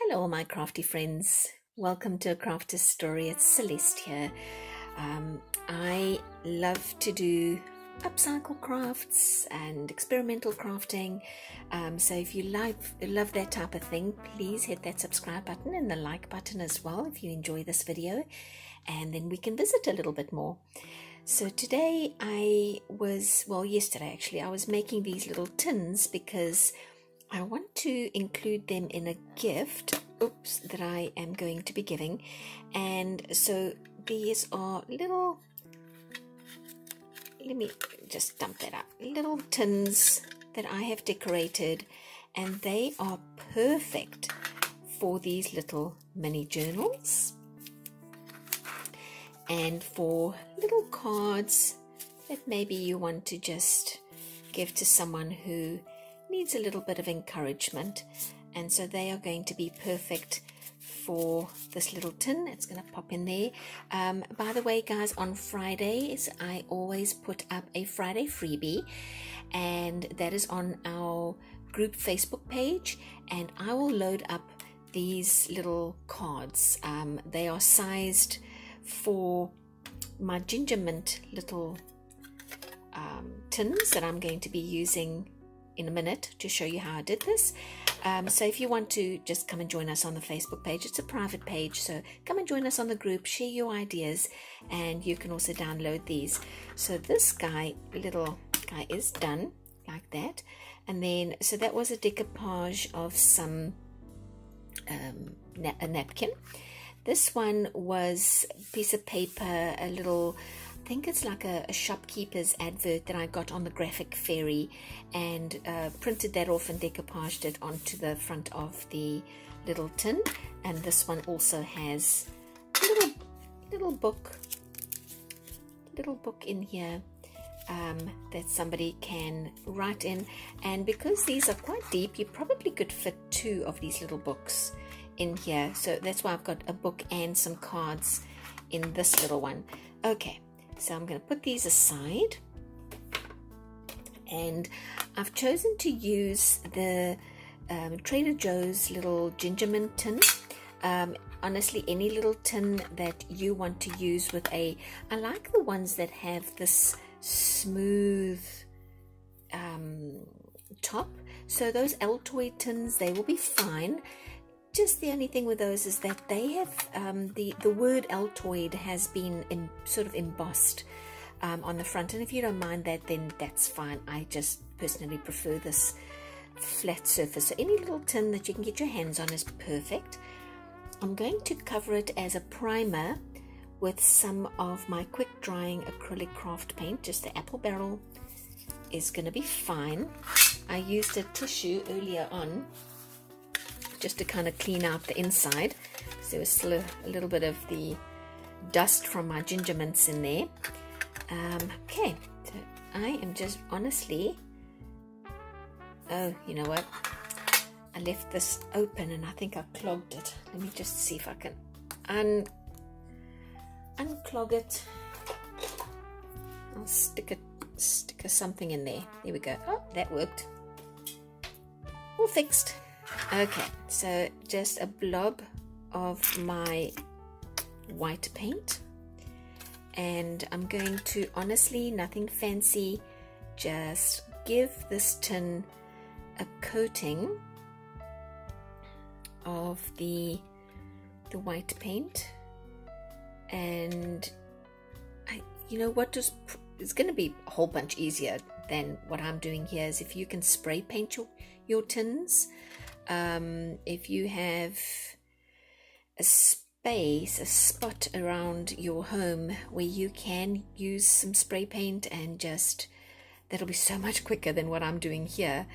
Hello, my crafty friends. Welcome to A Crafter's Story. It's Celeste here. I love to do upcycle crafts and experimental crafting. So if you love that type of thing, please hit that subscribe button and the like button as well if you enjoy this video. And then we can visit a little bit more. So today yesterday actually, I was making these little tins because I want to include them in a gift, that I am going to be giving. And so these are little, let me just dump that up, little tins that I have decorated, and they are perfect for these little mini journals and for little cards that maybe you want to just give to someone who needs a little bit of encouragement. And so they are going to be perfect for this little tin. It's going to pop in there. By the way, guys, on Fridays I always put up a Friday freebie, and that is on our group Facebook page, and I will load up these little cards. They are sized for my ginger mint little tins that I'm going to be using in a minute to show you how I did this. So if you want to just come and join us on the Facebook page, it's a private page, so come and join us on the group, share your ideas, and you can also download these. So this little guy is done like that, and then so that was a decoupage of some a napkin. This one was a piece of paper, a little, I think it's like a shopkeeper's advert that I got on the Graphic Fairy, and printed that off and decoupaged it onto the front of the little tin. And this one also has a little book in here that somebody can write in. And because these are quite deep, you probably could fit 2 of these little books in here. So that's why I've got a book and some cards in this little one. Okay. So I'm going to put these aside, and I've chosen to use the Trader Joe's little ginger mint tin. Honestly, any little tin that you want to use with I like the ones that have this smooth top. So those Altoid tins, they will be fine. Just the only thing with those is that they have the word Altoid has been sort of embossed on the front, and if you don't mind that, then that's fine. I just personally prefer this flat surface. So any little tin that you can get your hands on is perfect. I'm going to cover it as a primer with some of my quick drying acrylic craft paint. Just the apple barrel is going to be fine. I used a tissue earlier on just to kind of clean out the inside, so there was still a little bit of the dust from my ginger mints in there. Okay, so I am just honestly, you know what, I left this open and I think I clogged it. Let me just see if I can unclog it. I'll stick something in there. There we go. Oh, that worked. All fixed. Okay, so just a blob of my white paint, and I'm going to, honestly, nothing fancy, just give this tin a coating of the white paint. And you know what, it's going to be a whole bunch easier than what I'm doing here is if you can spray paint your tins. If you have a spot around your home where you can use some spray paint, and just that'll be so much quicker than what I'm doing here.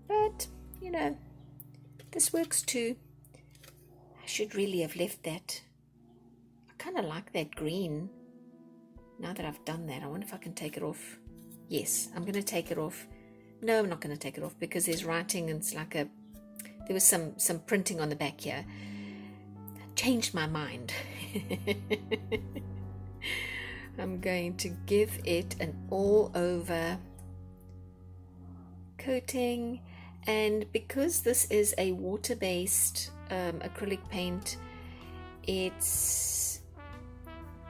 But you know, this works too. I should really have left that. I kind of like that green. Now that I've done that, I wonder if I can take it off. Yes, I'm going to take it off. No, I'm not going to take it off because there's writing, and it's like there was some printing on the back here. I changed my mind. I'm going to give it an all over coating, And because this is a water-based acrylic paint, it's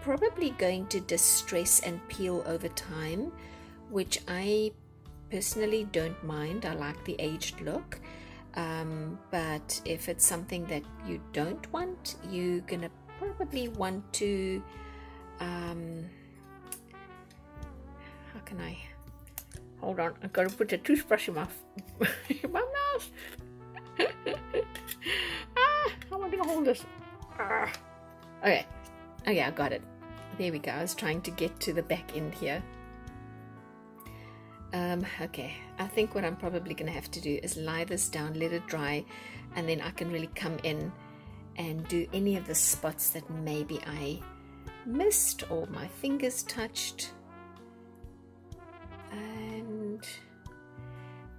probably going to distress and peel over time, which I personally don't mind. I like the aged look. But if it's something that you don't want, you're gonna probably want to how can I hold on, I've got to put a toothbrush in my mouth. How am I gonna hold this? Okay, I got it. There we go. I was trying to get to the back end here. Okay, I think what I'm probably going to have to do is lie this down, let it dry, and then I can really come in and do any of the spots that maybe I missed or my fingers touched.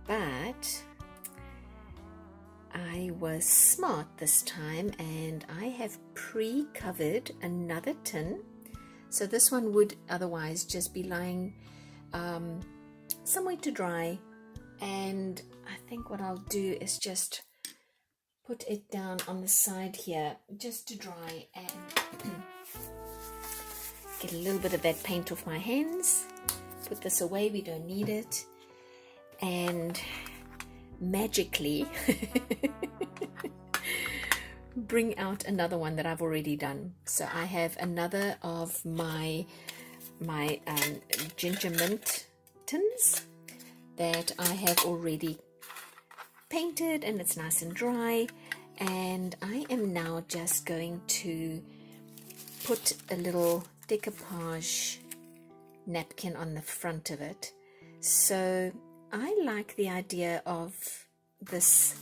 But I was smart this time, and I have pre-covered another tin. So this one would otherwise just be lying somewhere to dry, and I think what I'll do is just put it down on the side here just to dry and get a little bit of that paint off my hands. Put this away, we don't need it, and magically bring out another one that I've already done. So I have another of my ginger mint tins that I have already painted, and it's nice and dry, and I am now just going to put a little decoupage napkin on the front of it. So I like the idea of this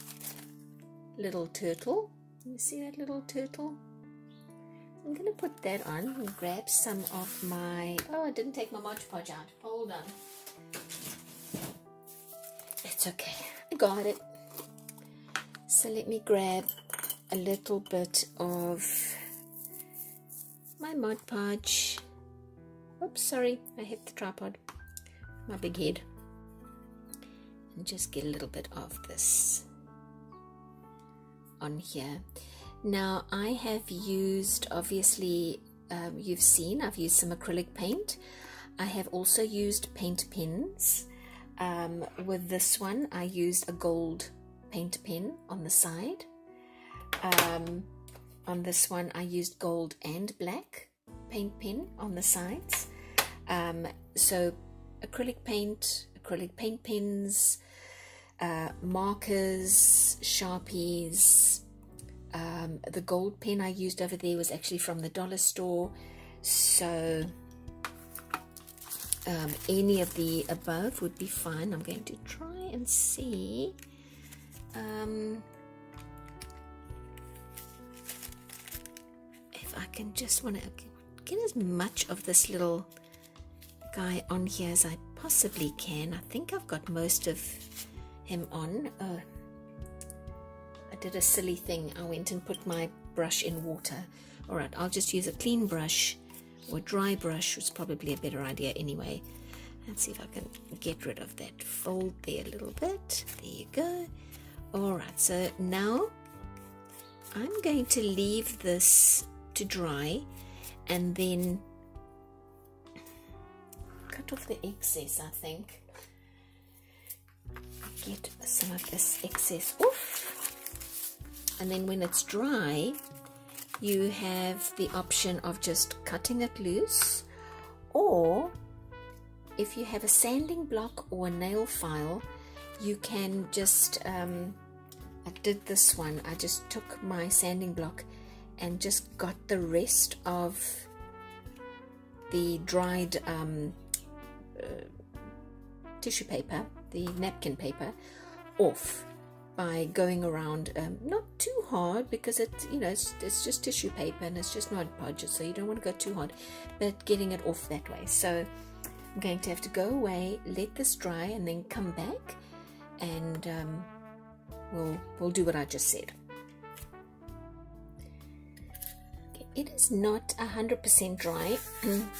little turtle. You see that little turtle? I'm going to put that on and grab some of my... Oh, I didn't take my Mod Podge out. Hold on. It's okay. I got it. So let me grab a little bit of my Mod Podge. Oops, sorry. I hit the tripod. My big head. And just get a little bit of this on here. Now I have used, obviously you've seen I've used some acrylic paint. I have also used paint pens. With this one I used a gold paint pen on the side. On this one I used gold and black paint pen on the sides. So acrylic paint pens, markers, Sharpies. The gold pen I used over there was actually from the dollar store. So any of the above would be fine. I'm going to try and see if I can just want to get as much of this little guy on here as I possibly can. I think I've got most of him on. I did a silly thing. I went and put my brush in water. Alright, I'll just use a clean brush or dry brush, which is probably a better idea anyway. Let's see if I can get rid of that fold there a little bit. There you go. Alright, so now I'm going to leave this to dry and then cut off the excess, I think. Get some of this excess off. And then when it's dry, you have the option of just cutting it loose, or if you have a sanding block or a nail file, you can just, I did this one, I just took my sanding block and just got the rest of the dried tissue paper, the napkin paper, off by going around, not too hard, because it's just tissue paper and it's just Mod Podge, so you don't want to go too hard, but getting it off that way. So I'm going to have to go away, let this dry, and then come back, and we'll do what I just said. Okay, it is not 100% dry,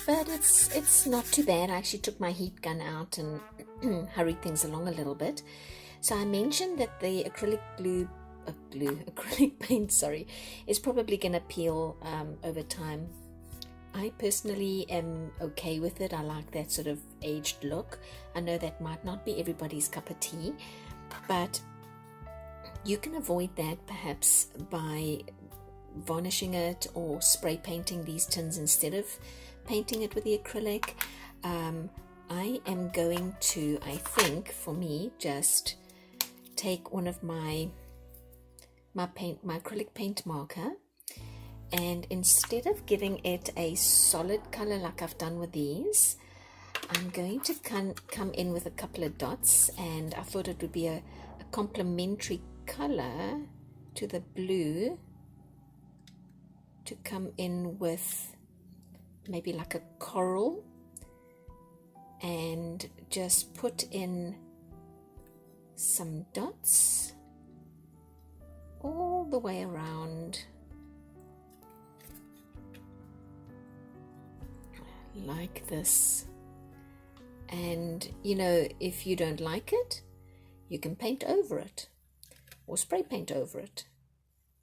but it's not too bad. I actually took my heat gun out and hurried things along a little bit. So I mentioned that the acrylic paint, sorry, is probably going to peel over time. I personally am okay with it. I like that sort of aged look. I know that might not be everybody's cup of tea, but you can avoid that perhaps by varnishing it or spray painting these tins instead of painting it with the acrylic. I am going to, I think, for me, just take one of my acrylic paint marker, and instead of giving it a solid color like I've done with these, I'm going to come in with a couple of dots, and I thought it would be a complementary color to the blue to come in with maybe like a coral, and just put in some dots all the way around like this. And you know, if you don't like it, you can paint over it or spray paint over it,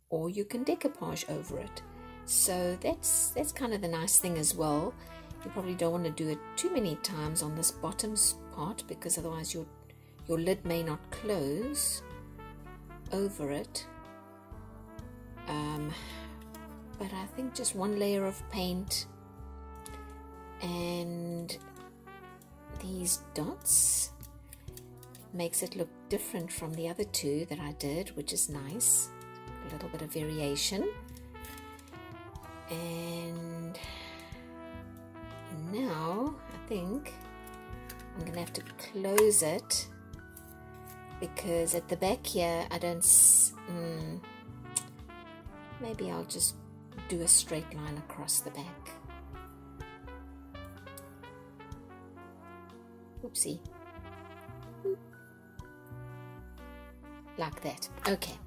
or you can decoupage over it. So that's kind of the nice thing as well. You probably don't want to do it too many times on this bottoms part, because otherwise your lid may not close over it. But I think just one layer of paint and these dots makes it look different from the other two that I did, which is nice. A little bit of variation. And now I think I'm gonna have to close it, because at the back here I don't maybe I'll just do a straight line across the back. Oopsie. Like that. Okay,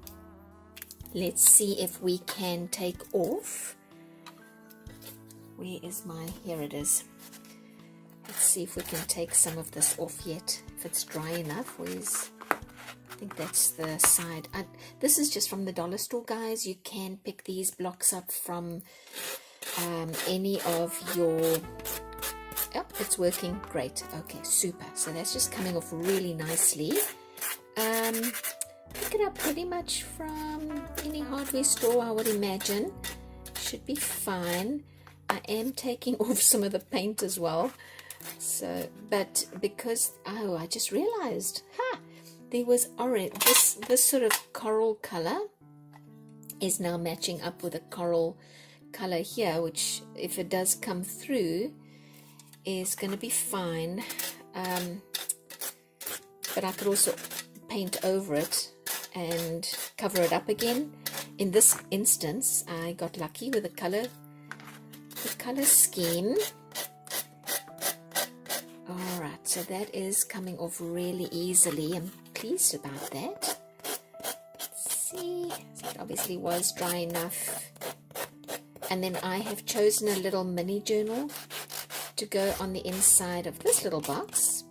let's see if we can take off. Where is my, here it is. Let's see if we can take some of this off yet, if it's dry enough. Where's, I think that's the side. This is just from the dollar store, guys. You can pick these blocks up from any of your, oh, it's working great. Okay, super. So that's just coming off really nicely. Pick it up pretty much from any hardware store, I would imagine. Should be fine. I am taking off some of the paint as well. So, but because, oh, I just realized, there was orange. This sort of coral color is now matching up with a coral color here, which if it does come through is going to be fine. But I could also paint over it and cover it up again. In this instance, I got lucky with the color scheme. Alright, so that is coming off really easily. I'm pleased about that. Let's see, so it obviously was dry enough. And then I have chosen a little mini journal to go on the inside of this little box,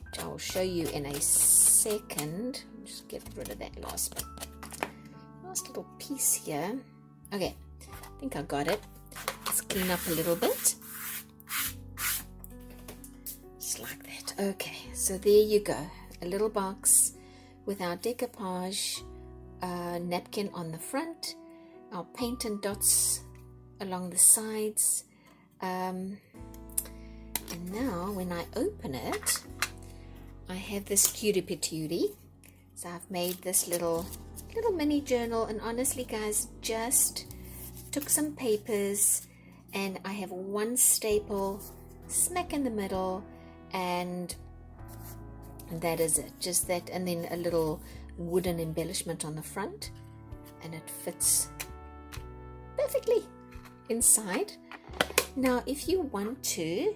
which I will show you in a second. Just get rid of that last little piece here. Okay, I think I got it. Let's clean up a little bit. Just like that. Okay, so there you go. A little box with our decoupage napkin on the front, our paint and dots along the sides. And now when I open it, I have this cutie patootie. So I've made this little mini journal, and honestly guys, just took some papers and I have one staple smack in the middle, and that is it. Just that, and then a little wooden embellishment on the front, and it fits perfectly inside. Now if you want to,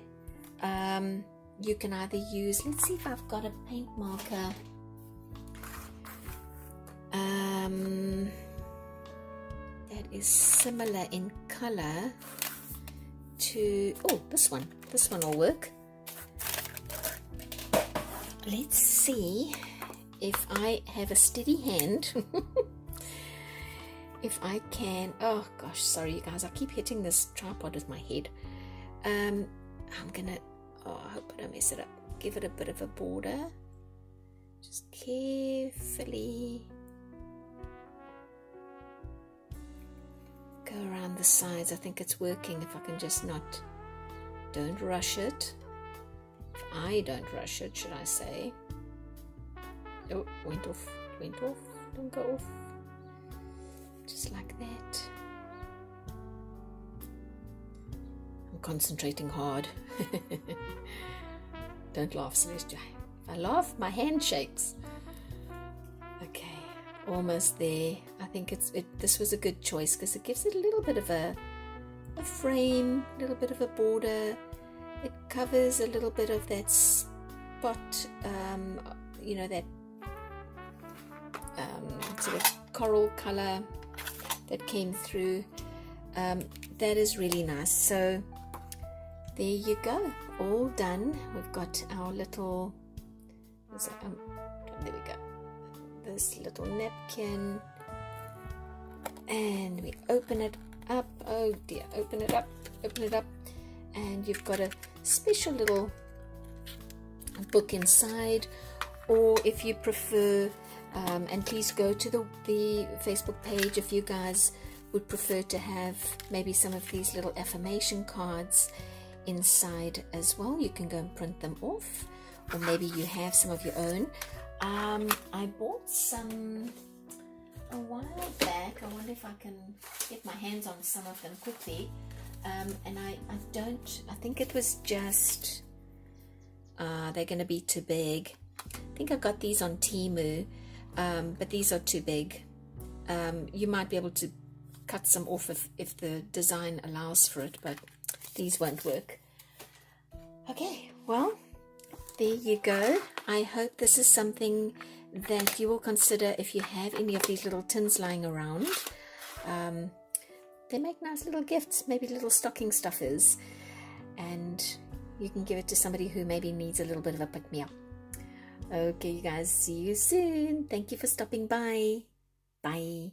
you can either use, let's see if I've got a paint marker. That is similar in color to, oh, this one will work. Let's see if I have a steady hand, if I can, oh gosh, sorry you guys, I keep hitting this tripod with my head. I'm gonna, oh, I hope I don't mess it up. Give it a bit of a border. Just carefully go around the sides. I think it's working if I can just not, don't rush it. If I don't rush it, should I say. Oh, went off, don't go off. Just like that. I'm concentrating hard. Don't laugh, Celestia. If I laugh, my hand shakes. Okay, almost there. I think this was a good choice because it gives it a little bit of a frame, a little bit of a border. It covers a little bit of that spot, you know, that sort of coral color that came through. That is really nice. So there you go, all done. We've got our little, there we go, this little napkin, and we open it up. Oh dear, open it up, and you've got a special little book inside. Or if you prefer, and please go to the Facebook page if you guys would prefer to have maybe some of these little affirmation cards inside as well. You can go and print them off, or maybe you have some of your own. I bought some a while back. I wonder if I can get my hands on some of them quickly. And I think it was just, they're going to be too big. I think I got these on Temu, but these are too big. You might be able to cut some off if the design allows for it, but these won't work. Okay, well, there you go. I hope this is something that you will consider if you have any of these little tins lying around. They make nice little gifts, maybe little stocking stuffers, and you can give it to somebody who maybe needs a little bit of a pick-me-up. Okay, you guys, see you soon. Thank you for stopping by. Bye.